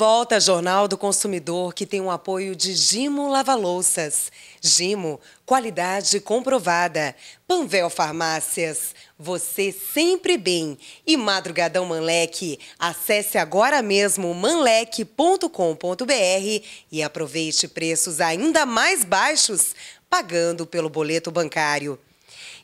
volta Jornal do Consumidor, que tem o apoio de Gimo Lava-Louças. Gimo, qualidade comprovada. Panvel Farmácias, você sempre bem. E Madrugadão Manlec, acesse agora mesmo manlec.com.br e aproveite preços ainda mais baixos, pagando pelo boleto bancário.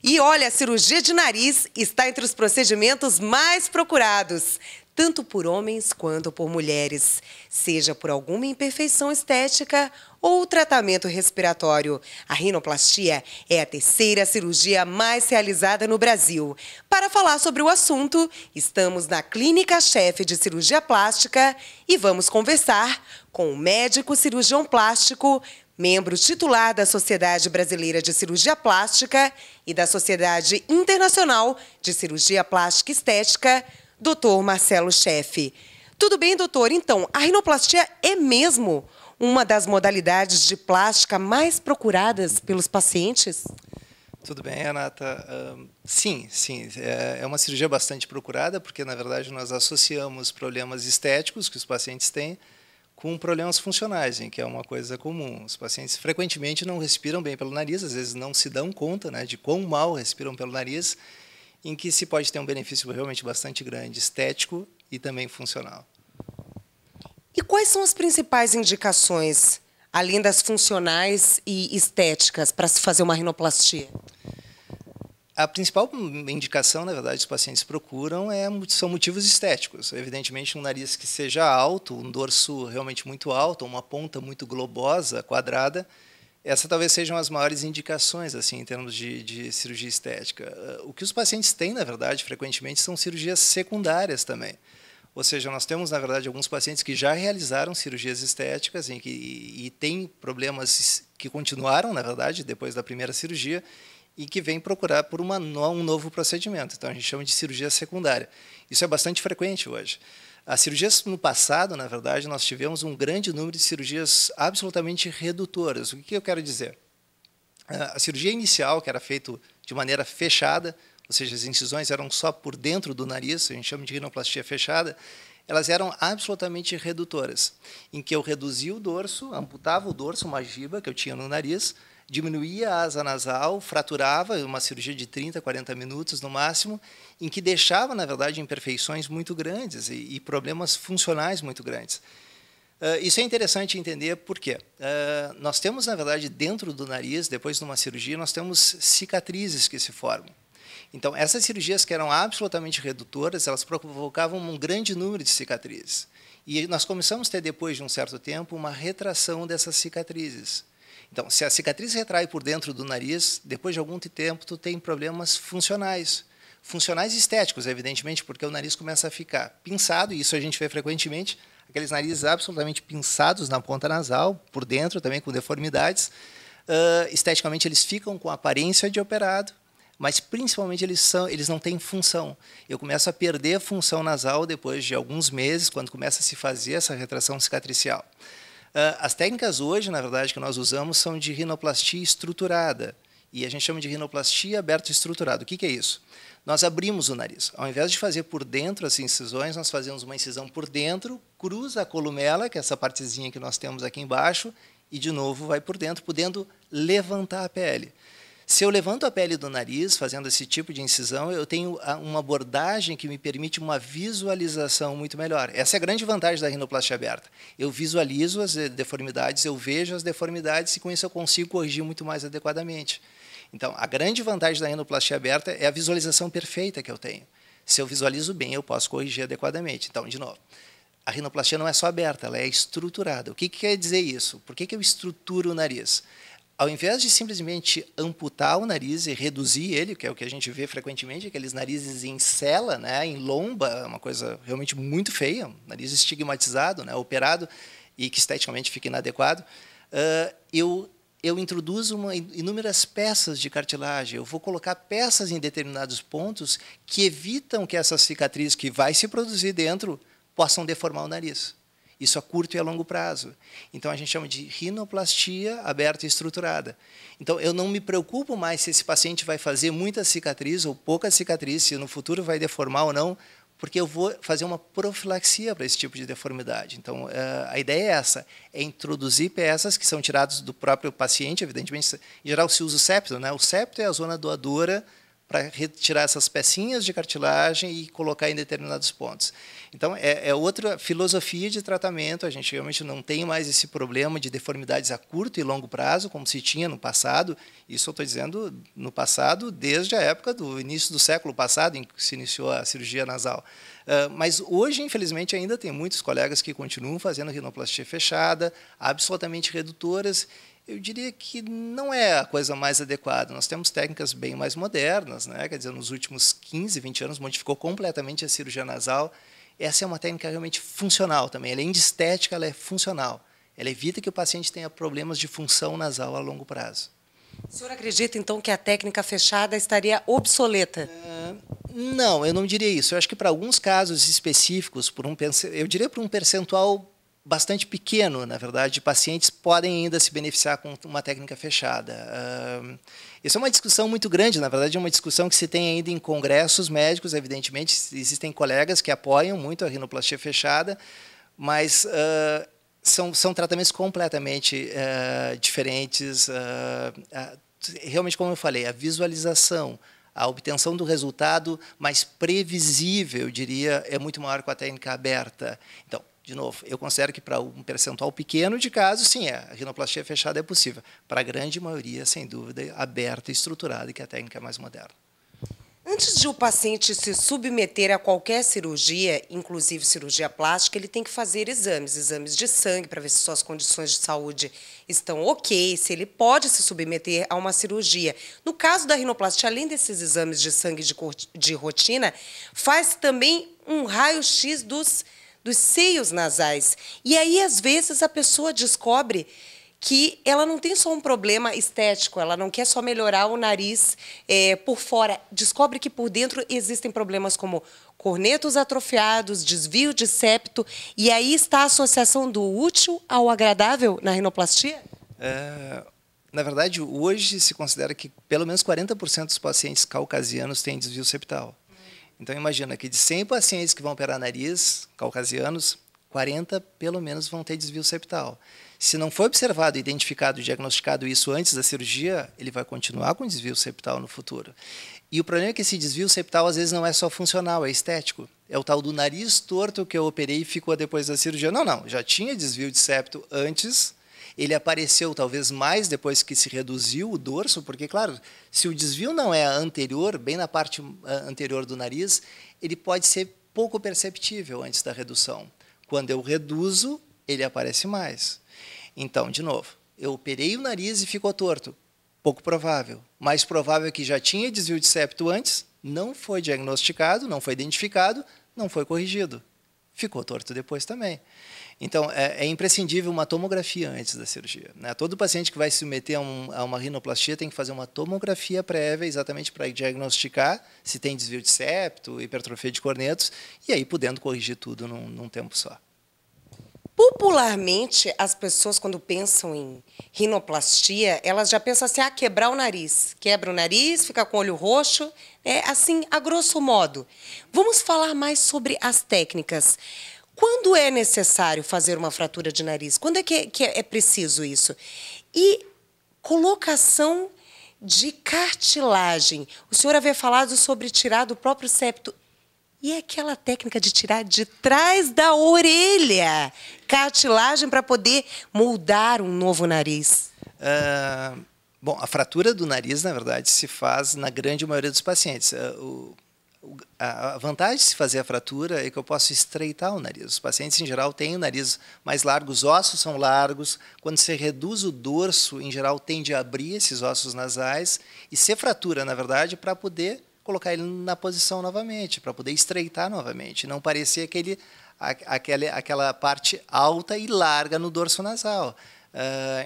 E olha, a cirurgia de nariz está entre os procedimentos mais procurados, tanto por homens quanto por mulheres, seja por alguma imperfeição estética ou tratamento respiratório. A rinoplastia é a terceira cirurgia mais realizada no Brasil. Para falar sobre o assunto, estamos na Clínica Chefe de Cirurgia Plástica e vamos conversar com o médico cirurgião plástico, membro titular da Sociedade Brasileira de Cirurgia Plástica e da Sociedade Internacional de Cirurgia Plástica e Estética, Dr. Marcelo Chefe. Tudo bem, doutor? Então, a rinoplastia é mesmo uma das modalidades de plástica mais procuradas pelos pacientes? Tudo bem, Renata. Sim. É uma cirurgia bastante procurada, porque, na verdade, nós associamos problemas estéticos que os pacientes têm com problemas funcionais, que é uma coisa comum. Os pacientes frequentemente não respiram bem pelo nariz, às vezes não se dão conta, né, de quão mal respiram pelo nariz, em que se pode ter um benefício realmente bastante grande, estético e também funcional. E quais são as principais indicações, além das funcionais e estéticas, para se fazer uma rinoplastia? A principal indicação, na verdade, que os pacientes procuram são motivos estéticos. Evidentemente, um nariz que seja alto, um dorso realmente muito alto, uma ponta muito globosa, quadrada, essa talvez sejam as maiores indicações assim, em termos de cirurgia estética. O que os pacientes têm, na verdade, frequentemente, são cirurgias secundárias também. Ou seja, nós temos, na verdade, alguns pacientes que já realizaram cirurgias estéticas e têm problemas que continuaram, na verdade, depois da primeira cirurgia, e que vêm procurar por um novo procedimento. Então, a gente chama de cirurgia secundária. Isso é bastante frequente hoje. As cirurgias no passado, na verdade, nós tivemos um grande número de cirurgias absolutamente redutoras. O que eu quero dizer? A cirurgia inicial, que era feita de maneira fechada, ou seja, as incisões eram só por dentro do nariz, a gente chama de rinoplastia fechada, elas eram absolutamente redutoras, em que eu reduzia o dorso, amputava o dorso, uma giba que eu tinha no nariz, diminuía a asa nasal, fraturava, uma cirurgia de 30, 40 minutos no máximo, em que deixava, na verdade, imperfeições muito grandes e problemas funcionais muito grandes. Isso é interessante entender por quê. Nós temos, na verdade, dentro do nariz, depois de uma cirurgia, nós temos cicatrizes que se formam. Então, essas cirurgias que eram absolutamente redutoras, elas provocavam um grande número de cicatrizes. E nós começamos a ter, depois de um certo tempo, uma retração dessas cicatrizes. Então, se a cicatriz retrai por dentro do nariz, depois de algum tempo, tu tem problemas funcionais. Funcionais e estéticos, evidentemente, porque o nariz começa a ficar pinçado, e isso a gente vê frequentemente, aqueles narizes absolutamente pinçados na ponta nasal, por dentro também com deformidades. Esteticamente, eles ficam com aparência de operado, mas principalmente eles não têm função. Eu começo a perder a função nasal depois de alguns meses, quando começa a se fazer essa retração cicatricial. As técnicas hoje, na verdade, que nós usamos são de rinoplastia estruturada. E a gente chama de rinoplastia aberta estruturada. O que é isso? Nós abrimos o nariz. Ao invés de fazer por dentro as incisões, nós fazemos uma incisão por dentro, cruza a columela, que é essa partezinha que nós temos aqui embaixo, e, de novo, vai por dentro, podendo levantar a pele. Se eu levanto a pele do nariz, fazendo esse tipo de incisão, eu tenho uma abordagem que me permite uma visualização muito melhor. Essa é a grande vantagem da rinoplastia aberta. Eu visualizo as deformidades, eu vejo as deformidades e, com isso, eu consigo corrigir muito mais adequadamente. Então, a grande vantagem da rinoplastia aberta é a visualização perfeita que eu tenho. Se eu visualizo bem, eu posso corrigir adequadamente. Então, de novo, a rinoplastia não é só aberta, ela é estruturada. O que quer dizer isso? Por que eu estruturo o nariz? Ao invés de simplesmente amputar o nariz e reduzir ele, que é o que a gente vê frequentemente, aqueles narizes em cela, né, em lomba, uma coisa realmente muito feia, um nariz estigmatizado, né, operado, e que esteticamente fica inadequado, eu introduzo inúmeras peças de cartilagem, eu vou colocar peças em determinados pontos que evitam que essas cicatrizes que vai se produzir dentro possam deformar o nariz. Isso a curto e a longo prazo. Então, a gente chama de rinoplastia aberta e estruturada. Então, eu não me preocupo mais se esse paciente vai fazer muita cicatriz ou pouca cicatriz, se no futuro vai deformar ou não, porque eu vou fazer uma profilaxia para esse tipo de deformidade. Então, a ideia é essa, é introduzir peças que são tiradas do próprio paciente, evidentemente, em geral se usa o septo, né? O septo é a zona doadora para retirar essas pecinhas de cartilagem e colocar em determinados pontos. Então, é outra filosofia de tratamento, a gente realmente não tem mais esse problema de deformidades a curto e longo prazo, como se tinha no passado. Isso eu estou dizendo no passado, desde a época do início do século passado, em que se iniciou a cirurgia nasal. Mas hoje, infelizmente, ainda tem muitos colegas que continuam fazendo rinoplastia fechada, absolutamente redutoras. Eu diria que não é a coisa mais adequada. Nós temos técnicas bem mais modernas, né? Quer dizer, nos últimos 15, 20 anos, modificou completamente a cirurgia nasal. Essa é uma técnica realmente funcional também. Além de estética, ela é funcional. Ela evita que o paciente tenha problemas de função nasal a longo prazo. O senhor acredita, então, que a técnica fechada estaria obsoleta? Não, eu não diria isso. Eu acho que para alguns casos específicos, eu diria por um percentual bastante pequeno, na verdade, de pacientes podem ainda se beneficiar com uma técnica fechada. Isso é uma discussão muito grande, na verdade, é uma discussão que se tem ainda em congressos médicos, evidentemente, existem colegas que apoiam muito a rinoplastia fechada, mas são tratamentos completamente diferentes. Realmente, como eu falei, a visualização, a obtenção do resultado mais previsível, eu diria, é muito maior com a técnica aberta. Então, de novo, eu considero que para um percentual pequeno de casos, sim, a rinoplastia fechada é possível. Para a grande maioria, sem dúvida, aberta e estruturada, que é a técnica mais moderna. Antes de o paciente se submeter a qualquer cirurgia, inclusive cirurgia plástica, ele tem que fazer exames de sangue, para ver se suas condições de saúde estão ok, se ele pode se submeter a uma cirurgia. No caso da rinoplastia, além desses exames de sangue de rotina, faz também um raio-x dos seios nasais. E aí, às vezes, a pessoa descobre que ela não tem só um problema estético, ela não quer só melhorar o nariz por fora. Descobre que por dentro existem problemas como cornetos atrofiados, desvio de septo. E aí está a associação do útil ao agradável na rinoplastia? Na verdade, hoje se considera que pelo menos 40% dos pacientes caucasianos têm desvio septal. Então, imagina que de 100 pacientes que vão operar nariz, caucasianos, 40 pelo menos vão ter desvio septal. Se não for observado, identificado, diagnosticado isso antes da cirurgia, ele vai continuar com desvio septal no futuro. E o problema é que esse desvio septal, às vezes, não é só funcional, é estético. É o tal do nariz torto que eu operei e ficou depois da cirurgia. Não, já tinha desvio de septo antes. Ele apareceu talvez mais depois que se reduziu o dorso, porque, claro, se o desvio não é anterior, bem na parte anterior do nariz, ele pode ser pouco perceptível antes da redução. Quando eu reduzo, ele aparece mais. Então, de novo, eu operei o nariz e ficou torto. Pouco provável. Mais provável que já tinha desvio de septo antes, não foi diagnosticado, não foi identificado, não foi corrigido. Ficou torto depois também. Então, é imprescindível uma tomografia antes da cirurgia, né? Todo paciente que vai se submeter a uma rinoplastia tem que fazer uma tomografia prévia, exatamente para diagnosticar se tem desvio de septo, hipertrofia de cornetos, e aí podendo corrigir tudo num tempo só. Popularmente, as pessoas, quando pensam em rinoplastia, elas já pensam assim, quebrar o nariz. Quebra o nariz, fica com o olho roxo, assim, a grosso modo. Vamos falar mais sobre as técnicas. Quando é necessário fazer uma fratura de nariz? Quando é que é preciso isso? E colocação de cartilagem. O senhor havia falado sobre tirar do próprio septo. E aquela técnica de tirar de trás da orelha cartilagem para poder moldar um novo nariz? Bom, a fratura do nariz, na verdade, se faz na grande maioria dos pacientes. A vantagem de se fazer a fratura é que eu posso estreitar o nariz. Os pacientes, em geral, têm o nariz mais largo, os ossos são largos. Quando você reduz o dorso, em geral, tende a abrir esses ossos nasais e se fratura, na verdade, para poder colocar ele na posição novamente, para poder estreitar novamente, não parecer aquela parte alta e larga no dorso nasal.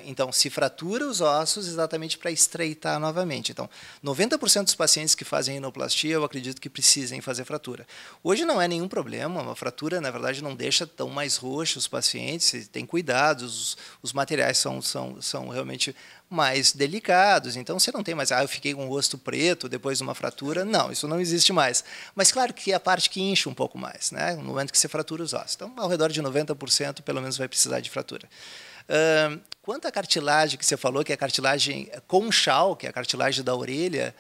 Então, se fratura os ossos exatamente para estreitar novamente. Então, 90% dos pacientes que fazem rinoplastia, eu acredito que precisem fazer fratura. Hoje não é nenhum problema, uma fratura, na verdade, não deixa tão mais roxo os pacientes, tem cuidados, os materiais são realmente mais delicados, então você não tem mais, eu fiquei com o rosto preto depois de uma fratura, não, isso não existe mais. Mas claro que é a parte que incha um pouco mais, né, no momento que você fratura os ossos. Então, ao redor de 90% pelo menos vai precisar de fratura. Quanto à cartilagem que você falou, que é a cartilagem conchal, que é a cartilagem da orelha,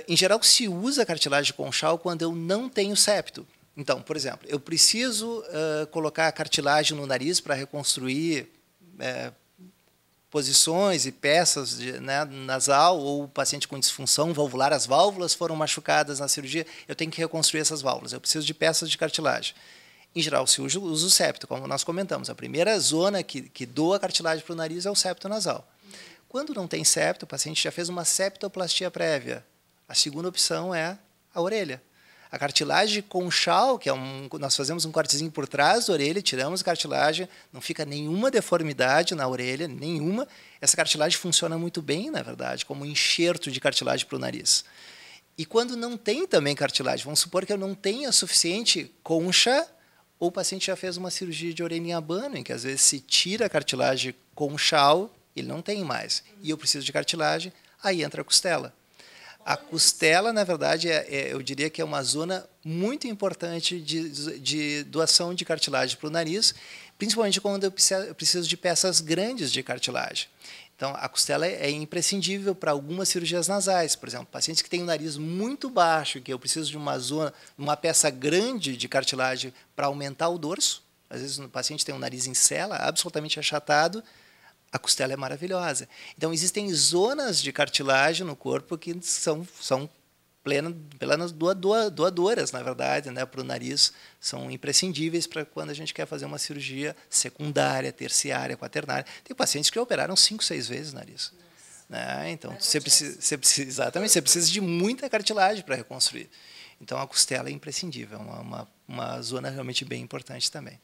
em geral se usa a cartilagem conchal quando eu não tenho septo. Então, por exemplo, eu preciso colocar a cartilagem no nariz para reconstruir posições e peças nasal, ou paciente com disfunção valvular, as válvulas foram machucadas na cirurgia, eu tenho que reconstruir essas válvulas, eu preciso de peças de cartilagem. Em geral, se usa o septo, como nós comentamos. A primeira zona que doa cartilagem para o nariz é o septo nasal. Quando não tem septo, o paciente já fez uma septoplastia prévia. A segunda opção é a orelha. A cartilagem conchal, que nós fazemos um cortezinho por trás da orelha, tiramos a cartilagem, não fica nenhuma deformidade na orelha, nenhuma. Essa cartilagem funciona muito bem, na verdade, como um enxerto de cartilagem para o nariz. E quando não tem também cartilagem, vamos supor que eu não tenha suficiente concha, ou o paciente já fez uma cirurgia de orelha em abano, em que às vezes se tira a cartilagem conchal, ele não tem mais, e eu preciso de cartilagem, aí entra a costela. A costela, na verdade, eu diria que é uma zona muito importante de doação de cartilagem para o nariz, principalmente quando eu preciso de peças grandes de cartilagem. Então, a costela é imprescindível para algumas cirurgias nasais. Por exemplo, pacientes que têm o nariz muito baixo, que eu preciso de uma peça grande de cartilagem para aumentar o dorso. Às vezes o paciente tem um nariz em sela, absolutamente achatado, a costela é maravilhosa. Então, existem zonas de cartilagem no corpo que são plenas doadoras, na verdade, né, para o nariz, são imprescindíveis para quando a gente quer fazer uma cirurgia secundária, terciária, quaternária. Tem pacientes que operaram 5, 6 vezes o nariz. Né? Então, você precisa de muita cartilagem para reconstruir. Então, a costela é imprescindível, é uma zona realmente bem importante também.